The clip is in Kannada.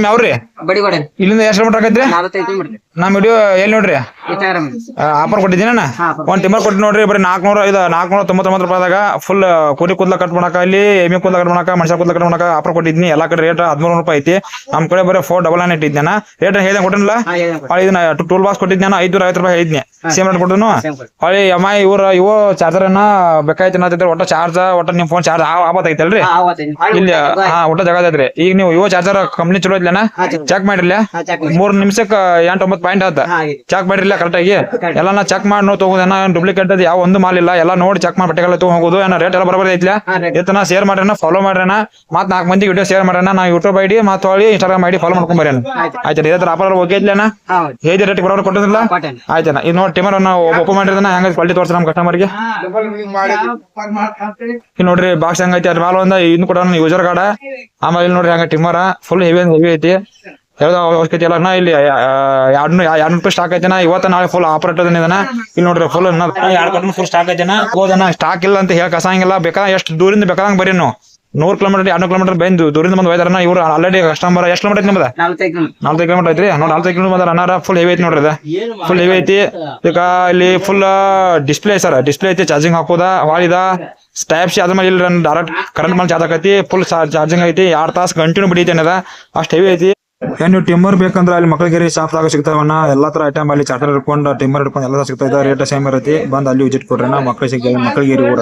ಯಾವ್ರಿ ಬಡಿಗೋಡೆ ಇಲ್ಲಿಂದ ಎಷ್ಟು ಕಿಲೋಮೀಟರ್ ಆಗೈತ್ರಿ? 45 ಕಿಲೋಮೀಟರ್. ನಮ್ ವಿಡಿಯೋ ಎಲ್ಲಿ ನೋಡ್ರಿ ಇತಾರಂ. ಆಫರ್ ಕೊಟ್ಟಿದ್ದೀನಿ ಒಂದ್ ಟಿಮ್ಮರ್ ಕೊಟ್ಟು ನೋಡ್ರಿ. ಬರೀ 499 ರೂಪಾಯಿದಾಗ ಫುಲ್ ಕುರಿ ಕೂದಲ ಕಟ್ ಮಾಡಕ, ಇಲ್ಲಿ ಎಮ್ಮೆ ಕೂದಲ ಕಟ್ ಮಾಡಕ, ಮನುಷ್ಯ ಕೂದಲ ಕಟ್ ಮಾಡಕ ಆಫರ್ ಕೊಟ್ಟಿದ್ನಿ. ಎಲ್ಲಾ ಕಡೆ ರೇಟ್ 13 ರೂಪಾಯಿ ಐತಿ. ನಮ್ ಕಡೆ ಬರೀ 499 ಇಟ್ಟಿದ್ನ. ರೇಟ್ ಹೇಳಿ ಕೊಟ್ಟಿಲ್ಲ. ಇದನ್ನ ಟೂಲ್ ಬಾಕ್ಸ್ ಕೊಟ್ಟಿದ್ನ 550 ರೂಪಾಯಿ ಐದ್ನಿ. ಸೇಮ್ ರೇಟ್ ಕೊಟ್ಟನು. ಹೊಳಿ ಎಮ್ ಐ ಇವು ಚಾರ್ಜರ್ ಅನ್ನ ಬೇಕಾಯ್ತು ಅನ್ನತಿದ್ರೆ ಒಟ್ಟ ಚಾರ್ಜ್ ಒಟ್ಟ ನಿಮ್ ಫೋನ್ ಚಾರ್ಜ್ ಆಗತೈತಲ್ರಿ ಇಲ್ಲಿ. ಒಟ್ಟ ಜಾಗ ಐತ್ರಿ. ಈಗ ನೀವು ಇವು ಚಾರ್ಜರ್ ಕಂಪ್ನಿ ಚಲೋ ಐತ್ಲೇನ ಚೆಕ್ ಮಾಡಿರ್ಲಿ. 3 ನಿಮಿಷಕ್ಕೆ 8-9 ಪಾಯಿಂಟ್ ಆತ. ಚೆಕ್ ಮಾಡಿರ್ಲಿಲ್ಲ ಕರೆಕ್ಟ್ ಆಗಿ ಎಲ್ಲಾನ ಚೆಕ್ ಮಾಡಿ ನೋಡಿ ತಗೋದೇನ. ಡೂಪ್ಲಿಕೇಟ್ ಅದು ಯಾವ ಒಂದು ಮಾಲ್ ಇಲ್ಲ. ಎಲ್ಲ ನೋಡಿ ಚೆಕ್ ಮಾಡಿ ಬಟ್ಟೆಗಳ ತಗೊಂಡ್ ಹೋಗೋದು. ಏನ ರೇಟ್ ಎಲ್ಲ ಬರಬಾರ ಐತ್ಲ. ಇದನ್ನ ಶೇರ್ ಮಾಡ್ರಣ, ಫಾಲೋ ಮಾಡ್ರಣ. ಮತ್ 4 ಮಂದಿ ವಿಡಿಯೋ ಶೇರ್ ಮಾಡ್ರಣ. ನಾ ಯೂಟ್ಯೂಬ್ ಐಡಿ ಮತ್ತೆ ಹೊಳಿ ಇನ್ಸ್ಟಾಗ್ರಾಮ್ ಐಡಿ ಫಾಲೋ ಮಾಡ್ಕೊಂಡ್ ಬರೇನ. ಆಯ್ತಾ ಇದ್ರ ಆಫರ್ ಓಕೆ ಐತ್ಲೇನ? ಹೇಗೆ ರೇಟ್ ಬರೋರು ಕೊಟ್ಟಿದ್ರಲ್ಲ ಆಯ್ತಾನ. ಇದು ನೋಡಿ ಟಿಮರ್ ಓಪನ್ ಮಾಡಿರೋದನ್ನ ಹೆಂಗ ಕ್ವಾಲಿಟಿ ತೋರ್ಸ ನಮ್ ಕಸ್ಟಮರ್ಗೆ. ಇಲ್ಲಿ ನೋಡ್ರಿ ಬಾಕ್ಸ್ ಹೆಂಗೈತಿ. ಅದ್ರ ಮೇಲೆ ಒಂದ ಇನ್ನು ಕೂಡ ಯೂಸರ್ ಕಾರ್ಡ್. ಆಮೇಲೆ ಇಲ್ಲಿ ನೋಡ್ರಿ ಹಂಗ ಟಿಮರ್ ಫುಲ್ ಹೆವಿ ಐತಿ. ಯಾವ್ದು ಅವಶ್ಯಕತೆ ಇಲ್ಲ. ನಾ ಇಲ್ಲಿ 200 ರೂಪಾಯಿ ಸ್ಟಾಕ್ ಐತೆನ. ಇವತ್ತ ನಾಳೆ ಫುಲ್ ಆಪರೇಟರ್ ಇದನ್ನ ಇಲ್ಲಿ ನೋಡ್ರಿ. ಫುಲ್ 2 ಫುಲ್ ಸ್ಟಾಕ್ ಐತೆನ. ಹೋದನ ಸ್ಟಾಕ್ ಇಲ್ಲ ಅಂತ ಹೇಳಕ್ ಕಸಂಗಿಲ್ಲ. ಬೇಕಾ ಎಷ್ಟು ದೂರಿಂದ ಬೇಕಾದಂಗ ಬರೀ ನಾವು 100 ಕಿಲೋಮೀಟರ್ 200 ಕಿಲೋಮೀಟರ್ ಬಂದು ದೂರಿಂದ ಬಂದು ಹೋಯ್ತಾರ. ಇವ್ರು ಆಲ್ರೆಡಿ ಕಸ್ಟಮರ್ ಎಷ್ಟು ಕಿಲೋಮೀಟರ್ ಐತಿ ನಿಮ್ದ? 45 ಕಿಲೋಮೀಟರ್ ಐತ್ರಿ. ನೋಡಿ 45 ಕಿಲೋಮೀಟರ್ ಅನ್ನಾರ ಫುಲ್ ಹೆವಿ ಐತಿ ನೋಡ್ರಿ. ಫುಲ್ ಹೆವಿ ಐತಿ. ಈಗ ಇಲ್ಲಿ ಫುಲ್ ಡಿಸ್ಪ್ಲೇ ಸರ್ ಡಿಸ್ಪ್ಲೇ ಐತಿ. ಚಾರ್ಜಿಂಗ್ ಹಾಕೋದ ವಾಳಿದ ಟೈಪ್ ಸಿ ಅದ್ರ ಮೇಲೆ ಇಲ್ಲಿ ಡೈರೆಕ್ಟ್ ಕರೆಂಟ್ ಮೇಲೆ ಚಾರ್ಜ್ ಆಕೈತಿ. ಫುಲ್ ಚಾರ್ಜಿಂಗ್ ಐತಿ. 2 ತಾಸು ಕಂಟಿನ್ಯೂ ಬಿಡೈತಿ ಅನ್ನದ ಅಷ್ಟು ಹೆವಿ ಐತಿ. ನೀವು ಟಿಮ್ಮರ್ ಬೇಕಂದ್ರೆ ಅಲ್ಲಿ ಮಕ್ಕಳಿಗೆ ಶಾಪ್ದಾಗ ಸಿಗ್ತಾವಣ್ಣ. ಎಲ್ಲಾ ತರ ಐಟಮ್ ಅಲ್ಲಿ ಚಾರ್ಜರ್ ಹಿಡ್ಕೊಂಡು ಟಿಮ್ಮರ್ ಹಿಡ್ಕೊಂಡು ಎಲ್ಲ ಸಿಗ್ತಾ ಇದೆ. ರೇಟ್ ಸೇಮ್ ಇರೈತಿ. ಬಂದು ಅಲ್ಲಿ ವಿಸಿಟ್ ಕೊಡ್ರಿ. ಮಕ್ಕಳಿಗೆ ಊರ